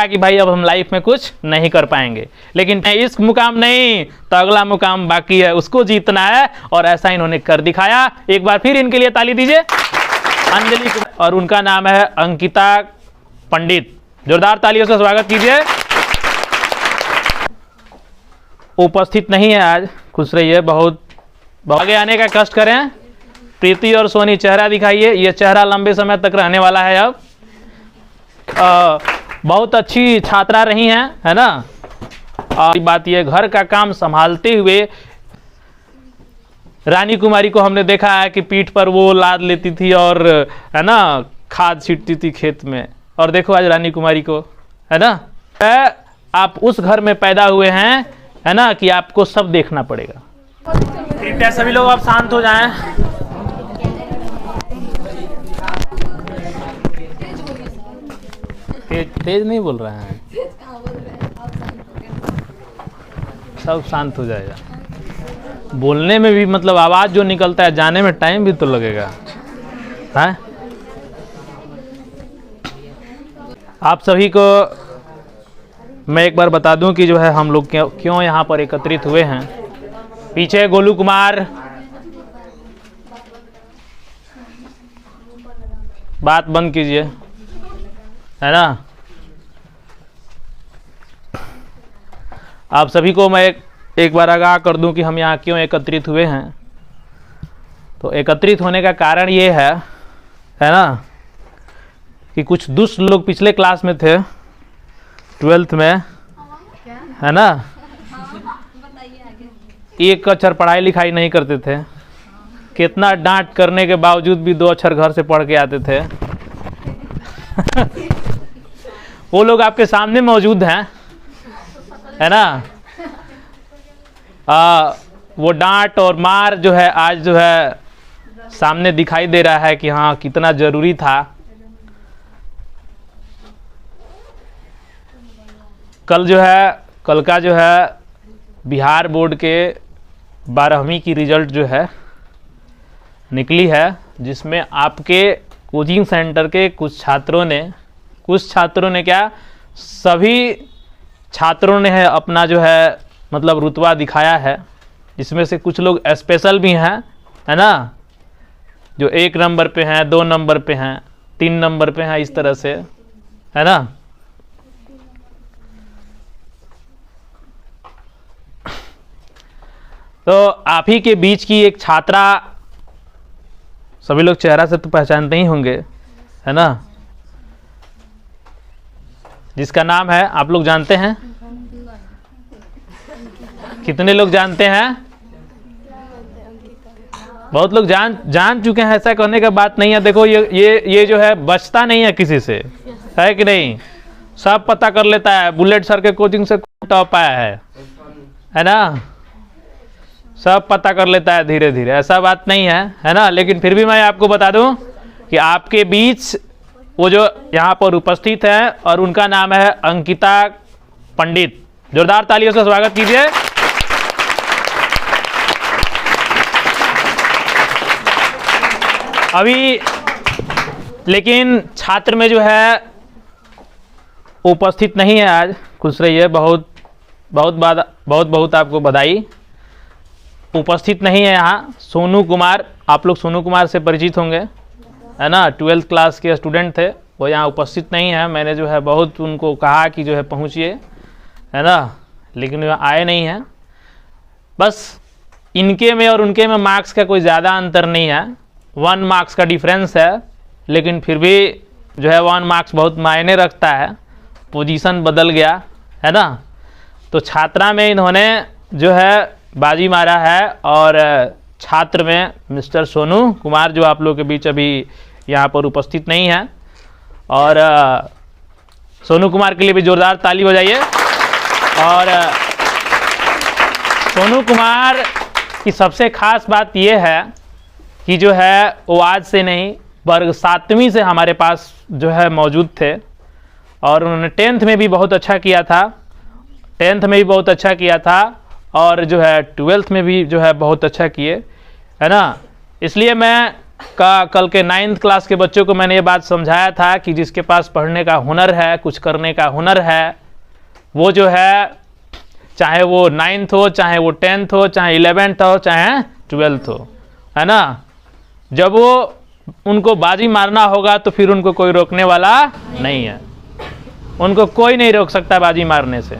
कि भाई अब हम लाइफ में कुछ नहीं कर पाएंगे, लेकिन इस मुकाम नहीं तो अगला मुकाम बाकी है, उसको जीतना है और ऐसा इन्होंने कर दिखाया। एक बार फिर इनके लिए ताली दीजिए। अंजलि और उनका नाम है अंकिता पंडित, जोरदार तालियों से स्वागत कीजिए। उपस्थित नहीं है आज, खुश रहिए, बहुत आगे आने का कष्ट करें। प्रीति और सोनी चेहरा दिखाइए, ये चेहरा लंबे समय तक रहने वाला है। अब बहुत अच्छी छात्रा रही हैं, है ना। और बात ये, घर का काम संभालते हुए रानी कुमारी को हमने देखा है कि पीठ पर वो लाद लेती थी और, है ना, खाद छींटती थी खेत में। और देखो आज रानी कुमारी को, है ना। आप उस घर में पैदा हुए हैं, है ना, कि आपको सब देखना पड़ेगा। कृपया सभी लोग आप शांत हो जाएं। तेज नहीं बोल रहे हैं, सब शांत हो जाएगा। बोलने में भी मतलब आवाज जो निकलता है, जाने में टाइम भी तो लगेगा, है। आप सभी को मैं एक बार बता दूं कि जो है हम लोग क्यों यहाँ पर एकत्रित हुए हैं। पीछे गोलू कुमार, बात बंद कीजिए, है ना। आप सभी को मैं एक बार आगाह कर दूं कि हम यहाँ क्यों एकत्रित हुए हैं। तो एकत्रित होने का कारण ये है ना, कि कुछ दुष्ट लोग पिछले क्लास में थे, 12th में, है ना। एक अक्षर पढ़ाई लिखाई नहीं करते थे, कितना डांट करने के बावजूद भी 2 अक्षर घर से पढ़ के आते थे। वो लोग आपके सामने मौजूद हैं, है ना। वो डांट और मार जो है आज जो है सामने दिखाई दे रहा है कि हाँ कितना जरूरी था। कल का जो है बिहार बोर्ड के 12वीं की रिजल्ट जो है निकली है, जिसमें आपके कोचिंग सेंटर के कुछ छात्रों ने क्या, सभी छात्रों ने है अपना जो है मतलब रुतबा दिखाया है। इसमें से कुछ लोग स्पेशल भी हैं, है ना, जो 1 नंबर पे हैं, 2 नंबर पे हैं, 3 नंबर पे हैं, इस तरह से, है ना। तो आप ही के बीच की एक छात्रा, सभी लोग चेहरा से तो पहचानते ही होंगे, है ना, जिसका नाम है, आप लोग जानते हैं? कितने लोग जानते हैं? बहुत लोग जान चुके हैं। ऐसा कहने का बात नहीं है। देखो ये जो है बचता नहीं है किसी से, है कि नहीं। सब पता कर लेता है, बुलेट सर के कोचिंग से टॉप आया है ना। सब पता कर लेता है धीरे धीरे, ऐसा बात नहीं है ना। लेकिन फिर भी मैं आपको बता दूं कि आपके बीच वो जो यहाँ पर उपस्थित है, और उनका नाम है अंकिता पंडित, जोरदार तालियों से स्वागत कीजिए। अभी लेकिन छात्र में जो है उपस्थित नहीं है आज, खुश रहिए, बहुत आपको बधाई। उपस्थित नहीं है यहाँ सोनू कुमार, आप लोग सोनू कुमार से परिचित होंगे, है ना, 12th क्लास के स्टूडेंट थे। वो यहाँ उपस्थित नहीं है। मैंने जो है बहुत उनको कहा कि जो है पहुँचिए, है ना, लेकिन वो आए नहीं हैं। बस इनके में और उनके में मार्क्स का कोई ज़्यादा अंतर नहीं है, 1 मार्क्स का डिफरेंस है। लेकिन फिर भी जो है 1 मार्क्स बहुत मायने रखता है, पोजीशन बदल गया, है ना। तो छात्रा में इन्होंने जो है बाजी मारा है, और छात्र में मिस्टर सोनू कुमार, जो आप लोग के बीच अभी यहाँ पर उपस्थित नहीं है। और सोनू कुमार के लिए भी जोरदार ताली हो जाइए। और सोनू कुमार की सबसे खास बात यह है कि जो है वो आज से नहीं, वर्ग 7वीं से हमारे पास जो है मौजूद थे, और उन्होंने 10th में भी बहुत अच्छा किया था, और जो है 12th में भी जो है बहुत अच्छा किए, है ना। इसलिए मैं का कल के 9th क्लास के बच्चों को मैंने ये बात समझाया था कि जिसके पास पढ़ने का हुनर है, कुछ करने का हुनर है, वो जो है चाहे वो 9th हो, चाहे वो 10th हो, चाहे 11th हो, चाहे 12th हो, है ना, जब वो उनको बाजी मारना होगा तो फिर उनको कोई रोकने वाला नहीं है, उनको कोई नहीं रोक सकता बाजी मारने से।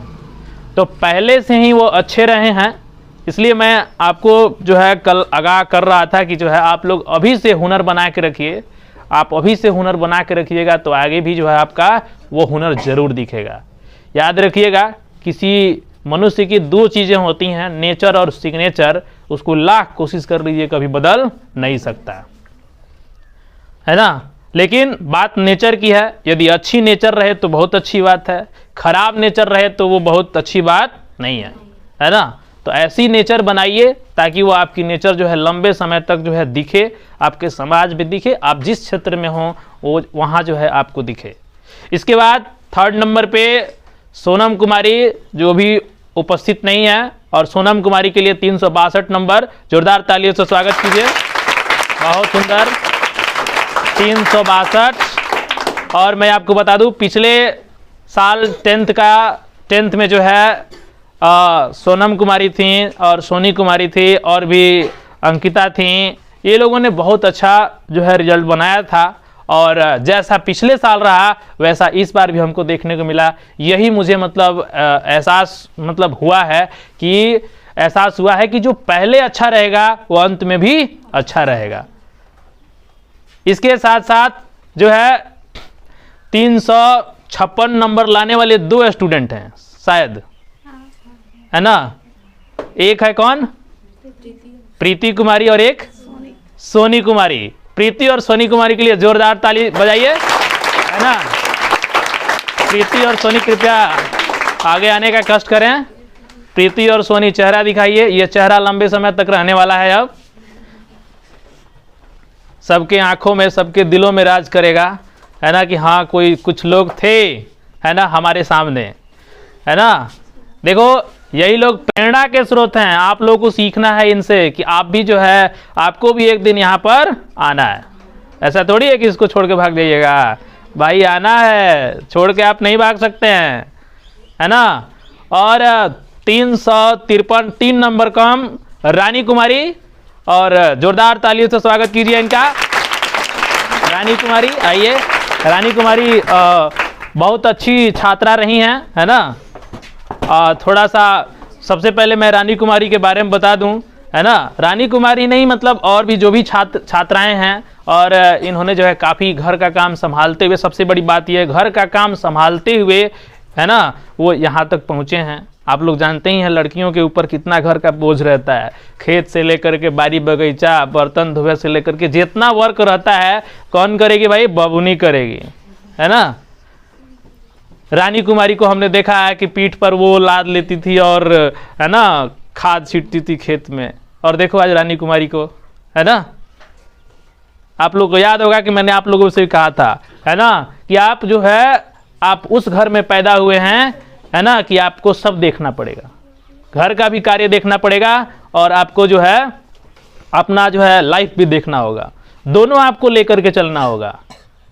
तो पहले से ही वो अच्छे रहे हैं, इसलिए मैं आपको जो है कल आगाह कर रहा था कि जो है आप लोग अभी से हुनर बना के रखिए। आप अभी से हुनर बना के रखिएगा तो आगे भी जो है आपका वो हुनर जरूर दिखेगा। याद रखिएगा, किसी मनुष्य की दो चीज़ें होती हैं, नेचर और सिग्नेचर। उसको लाख कोशिश कर लीजिए, कभी बदल नहीं सकता, है ना। लेकिन बात नेचर की है। यदि अच्छी नेचर रहे तो बहुत अच्छी बात है, खराब नेचर रहे तो वो बहुत अच्छी बात नहीं है ना। तो ऐसी नेचर बनाइए ताकि वो आपकी नेचर जो है लंबे समय तक जो है दिखे, आपके समाज में दिखे, आप जिस क्षेत्र में हो वो वहाँ जो है आपको दिखे। इसके बाद 3rd नंबर पे सोनम कुमारी जो भी उपस्थित नहीं है, और सोनम कुमारी के लिए 362 नंबर, जोरदार तालियों से स्वागत कीजिए। बहुत सुंदर 362। और मैं आपको बता दूं, पिछले साल 10th में जो है सोनम कुमारी थी और सोनी कुमारी थी और भी अंकिता थी, ये लोगों ने बहुत अच्छा जो है रिजल्ट बनाया था। और जैसा पिछले साल रहा वैसा इस बार भी हमको देखने को मिला। यही मुझे मतलब एहसास मतलब हुआ है कि एहसास हुआ है कि जो पहले अच्छा रहेगा वो अंत में भी अच्छा रहेगा। इसके साथ साथ जो है 356 नंबर लाने वाले 2 स्टूडेंट हैं शायद, है ना। एक है कौन? प्रीति कुमारी और एक सोनी कुमारी। प्रीति और सोनी कुमारी के लिए जोरदार ताली बजाइए, है ना। प्रीति और सोनी कृपया आगे आने का कष्ट करें। प्रीति और सोनी चेहरा दिखाइए, ये चेहरा लंबे समय तक रहने वाला है, अब सबके आंखों में सबके दिलों में राज करेगा, है ना। कि हाँ कोई कुछ लोग थे, है ना, हमारे सामने, है ना। देखो यही लोग प्रेरणा के स्रोत हैं। आप लोगों को सीखना है इनसे कि आप भी जो है आपको भी एक दिन यहाँ पर आना है। ऐसा थोड़ी है कि इसको छोड़ के भाग जाइएगा, भाई आना है, छोड़ के आप नहीं भाग सकते हैं, है ना। और 353 3 नंबर कम रानी कुमारी, और जोरदार तालियों से स्वागत कीजिए इनका। रानी कुमारी आइए। रानी कुमारी बहुत अच्छी छात्रा रही हैं, है ना। थोड़ा सा सबसे पहले मैं रानी कुमारी के बारे में बता दूं, है ना। रानी कुमारी नहीं मतलब और भी जो भी छात्राएं हैं, और इन्होंने जो है काफ़ी घर का काम संभालते हुए, सबसे बड़ी बात यह घर का काम संभालते हुए, है ना, वो यहाँ तक पहुँचे हैं। आप लोग जानते ही हैं लड़कियों के ऊपर कितना घर का बोझ रहता है, खेत से लेकर के बाड़ी बगीचा, बर्तन धोने से लेकर के जितना वर्क रहता है कौन करेगी भाई? बबूनी करेगी, है ना। रानी कुमारी को हमने देखा है कि पीठ पर वो लाद लेती थी और, है ना, खाद छींटती थी खेत में। और देखो आज रानी कुमारी को, है ना। आप लोग को याद होगा कि मैंने आप लोगों से कहा था, है ना, कि आप जो है आप उस घर में पैदा हुए हैं, है ना, कि आपको सब देखना पड़ेगा, घर का भी कार्य देखना पड़ेगा और आपको जो है अपना जो है लाइफ भी देखना होगा। दोनों आपको लेकर के चलना होगा,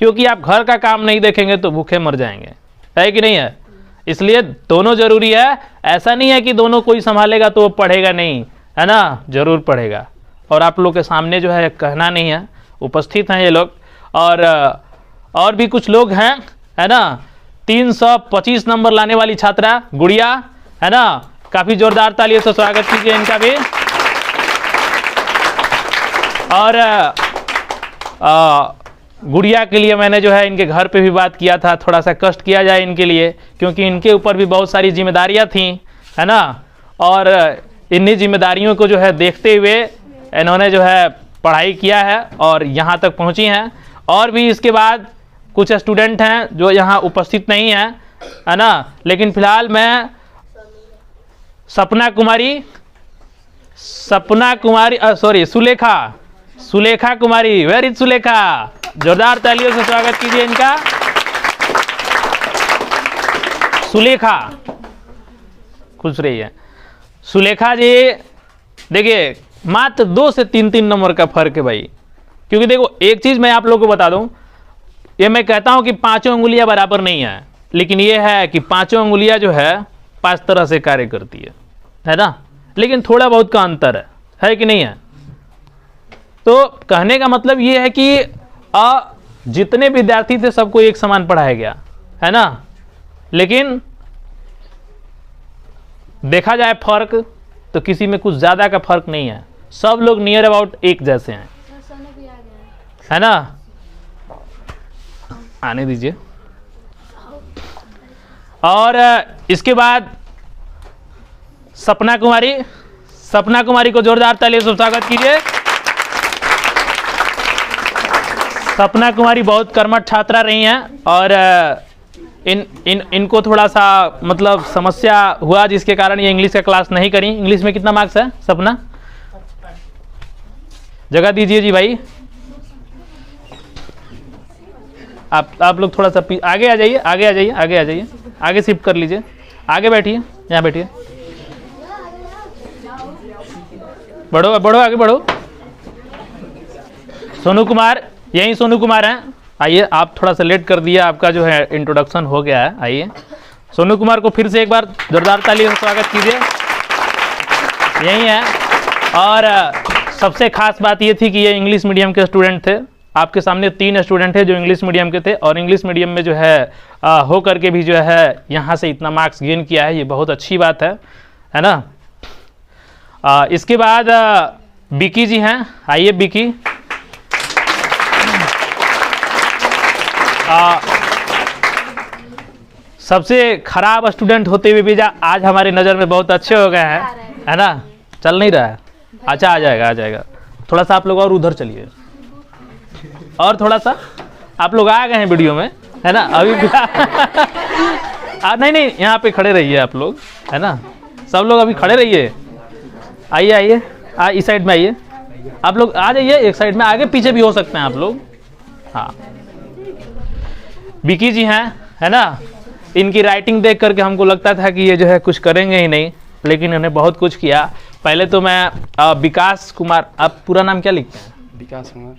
क्योंकि आप घर का काम नहीं देखेंगे तो भूखे मर जाएंगे, है कि नहीं है। इसलिए दोनों जरूरी है। ऐसा नहीं है कि दोनों कोई संभालेगा तो वो पढ़ेगा नहीं, है ना, जरूर पढ़ेगा। और आप लोग के सामने जो है कहना नहीं है, उपस्थित हैं ये लोग। और भी कुछ लोग हैं, है ना। 325 नंबर लाने वाली छात्रा गुड़िया, है ना, काफी जोरदार तालियों से स्वागत कीजिए इनका भी। और गुड़िया के लिए मैंने जो है इनके घर पे भी बात किया था, थोड़ा सा कष्ट किया जाए इनके लिए, क्योंकि इनके ऊपर भी बहुत सारी जिम्मेदारियां थी, है ना। और इन्हीं जिम्मेदारियों को जो है देखते हुए इन्होंने जो है पढ़ाई किया है और यहाँ तक पहुँची हैं। और भी इसके बाद कुछ स्टूडेंट हैं जो यहाँ उपस्थित नहीं हैं, है ना। लेकिन फिलहाल मैं सुलेखा कुमारी, वेरी सुलेखा, जोरदार तालियों से स्वागत कीजिए इनका। सुलेखा, खुश रहिए। सुलेखा जी देखिए, मात्र 2 से 3 नंबर का फर्क है भाई, क्योंकि देखो एक चीज मैं आप लोगों को बता दूं, ये मैं कहता हूं कि पांचों उंगलियां बराबर नहीं है, लेकिन ये है कि पांचों उंगलियां जो है 5 तरह से कार्य करती है ना, लेकिन थोड़ा बहुत का अंतर है कि नहीं है। तो कहने का मतलब ये है कि जितने विद्यार्थी थे सबको एक समान पढ़ाया गया है ना, लेकिन देखा जाए फर्क तो किसी में कुछ ज्यादा का फर्क नहीं है, सब लोग नियर अबाउट एक जैसे हैं, है ना। आने दीजिए। और इसके बाद सपना कुमारी को जोरदार तालियों से स्वागत कीजिए। सपना कुमारी बहुत कर्मठ छात्रा रही हैं और इनको थोड़ा सा मतलब समस्या हुआ जिसके कारण ये इंग्लिश का क्लास नहीं करी। इंग्लिश में कितना मार्क्स है सपना? जगह दीजिए जी भाई। आप लोग थोड़ा सा आगे आ जाइए, आगे शिफ्ट कर लीजिए, आगे बैठिए, यहाँ बैठिए, बढ़ो आगे बढ़ो। सोनू कुमार, यही सोनू कुमार हैं। आइए, आप थोड़ा सा लेट कर दिया, आपका जो है इंट्रोडक्शन हो गया है। आइए सोनू कुमार को फिर से एक बार जोरदार तालियों से स्वागत कीजिए। यही है। और सबसे खास बात ये थी कि ये इंग्लिश मीडियम के स्टूडेंट थे। आपके सामने 3 स्टूडेंट थे जो इंग्लिश मीडियम के थे और इंग्लिश मीडियम में जो है हो करके भी जो है यहाँ से इतना मार्क्स गेन किया है, ये बहुत अच्छी बात है ना। इसके बाद बिकी जी हैं। आइए बिकी। सबसे खराब स्टूडेंट होते हुए भी आज हमारी नज़र में बहुत अच्छे हो गए हैं, है ना। चल नहीं रहा है? अच्छा, आ जाएगा। थोड़ा सा आप लोग और उधर चलिए, और थोड़ा सा आप लोग आ गए हैं वीडियो में, है ना। अभी भी नहीं, यहाँ पे खड़े रहिए आप लोग, है ना। सब लोग अभी खड़े रहिए। आइए, इस साइड में आइए, आप लोग आ जाइए, एक साइड में, आगे पीछे भी हो सकते हैं आप लोग। हाँ, बिकी जी हैं, है ना। इनकी राइटिंग देख करके हमको लगता था कि ये जो है कुछ करेंगे ही नहीं, लेकिन इन्होंने बहुत कुछ किया। पहले तो मैं विकास कुमार, आप पूरा नाम क्या लिखते हैं? विकास कुमार।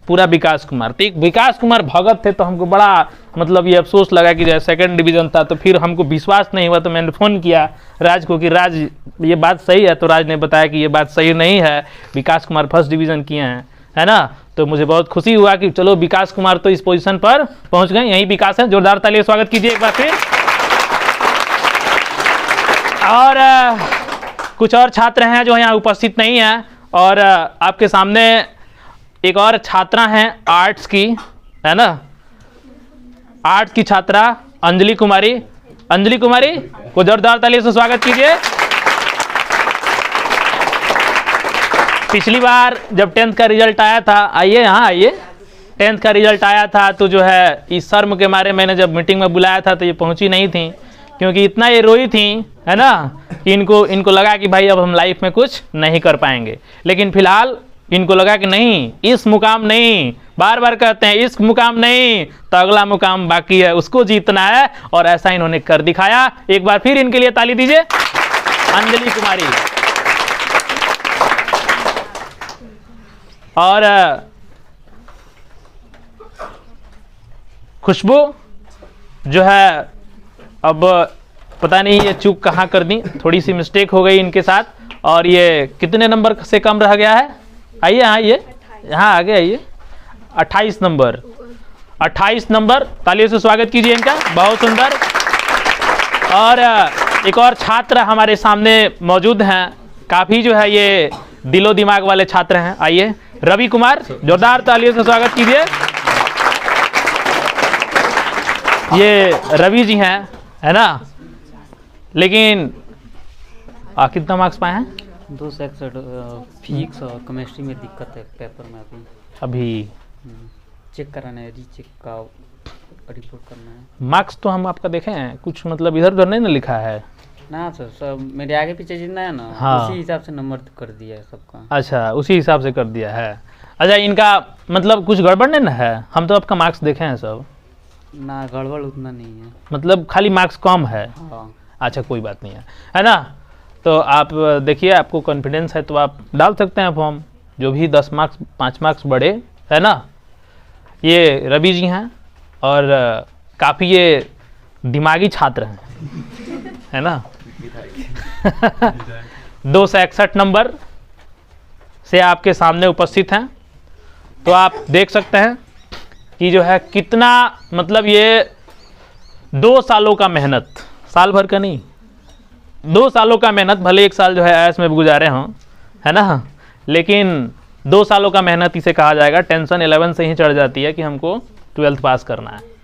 पूरा विकास कुमार। तो विकास कुमार भगत थे, तो हमको बड़ा मतलब ये अफसोस लगा कि जो 2nd डिवीज़न था, तो फिर हमको विश्वास नहीं हुआ, तो मैंने फ़ोन किया राज को कि राज ये बात सही है, तो राज ने बताया कि ये बात सही नहीं है, विकास कुमार 1st डिवीज़न किए हैं, है ना। तो मुझे बहुत खुशी हुआ कि चलो विकास कुमार तो इस पोजीशन पर पहुंच गए। यही विकास है, जोरदार तालियों से स्वागत कीजिए एक बार फिर। और कुछ और छात्र हैं जो यहाँ उपस्थित नहीं हैं, और आपके सामने एक और छात्रा हैं आर्ट्स की, है ना, आर्ट्स की छात्रा अंजलि कुमारी को जोरदार तालियों से स्वागत कीजिए। पिछली बार जब 10th का रिजल्ट आया था, आइए 10th का रिजल्ट आया था, तो जो है इस शर्म के मारे मैंने जब मीटिंग में बुलाया था तो ये पहुंची नहीं थी, क्योंकि इतना ये रोई थी, है ना, कि इनको लगा कि भाई अब हम लाइफ में कुछ नहीं कर पाएंगे। लेकिन फिलहाल इनको लगा कि नहीं, इस मुकाम नहीं, बार बार कहते हैं इस मुकाम नहीं, तो अगला मुकाम बाकी है, उसको जीतना है, और ऐसा इन्होंने कर दिखाया। एक बार फिर इनके लिए ताली दीजिए, अंजलि कुमारी। और खुशबू जो है, अब पता नहीं ये चूक कहाँ कर दी, थोड़ी सी मिस्टेक हो गई इनके साथ, और ये कितने नंबर से कम रह गया है? आइए यहाँ आगे आइए। 28 नंबर, तालियों से स्वागत कीजिए इनका, बहुत सुंदर। और एक और छात्र हमारे सामने मौजूद हैं, काफ़ी जो है ये दिलो दिमाग वाले छात्र हैं। आइए रवि कुमार, जोरदार तालियों से स्वागत कीजिए। ये रवि जी हैं, है ना। लेकिन कितना मार्क्स पाए हैं? 261। फिजिक्स और केमिस्ट्री में दिक्कत है पेपर में अभी चेक कराना है, रीचेक का रिपोर्ट करना है। मार्क्स तो हम आपका देखे हैं, कुछ मतलब इधर उधर नहीं ना लिखा है ना सर, सब मेरे आगे पीछे जितना है ना, हाँ, उसी हिसाब से नंबर कर दिया है सबका। अच्छा, उसी हिसाब से कर दिया है। अच्छा, इनका मतलब कुछ गड़बड़ नहीं ना है? हम तो आपका मार्क्स देखे हैं सब। ना गड़बड़ उतना नहीं है, मतलब खाली मार्क्स कम है। हाँ। अच्छा, कोई बात नहीं है ना। तो आप देखिए, आपको कॉन्फिडेंस है तो आप डाल सकते हैं फॉर्म, जो भी 10 मार्क्स 5 मार्क्स बढ़े है ना। ये रवि जी हैं और काफ़ी ये दिमागी छात्र हैं, है ना। 261 नंबर से आपके सामने उपस्थित हैं। तो आप देख सकते हैं कि जो है कितना, मतलब ये 2 सालों का मेहनत, साल भर का नहीं, 2 सालों का मेहनत, भले 1 साल जो है ऐश में गुजारे हों, है ना, लेकिन 2 सालों का मेहनत इसे कहा जाएगा। टेंशन 11 से ही चढ़ जाती है कि हमको 12th पास करना है।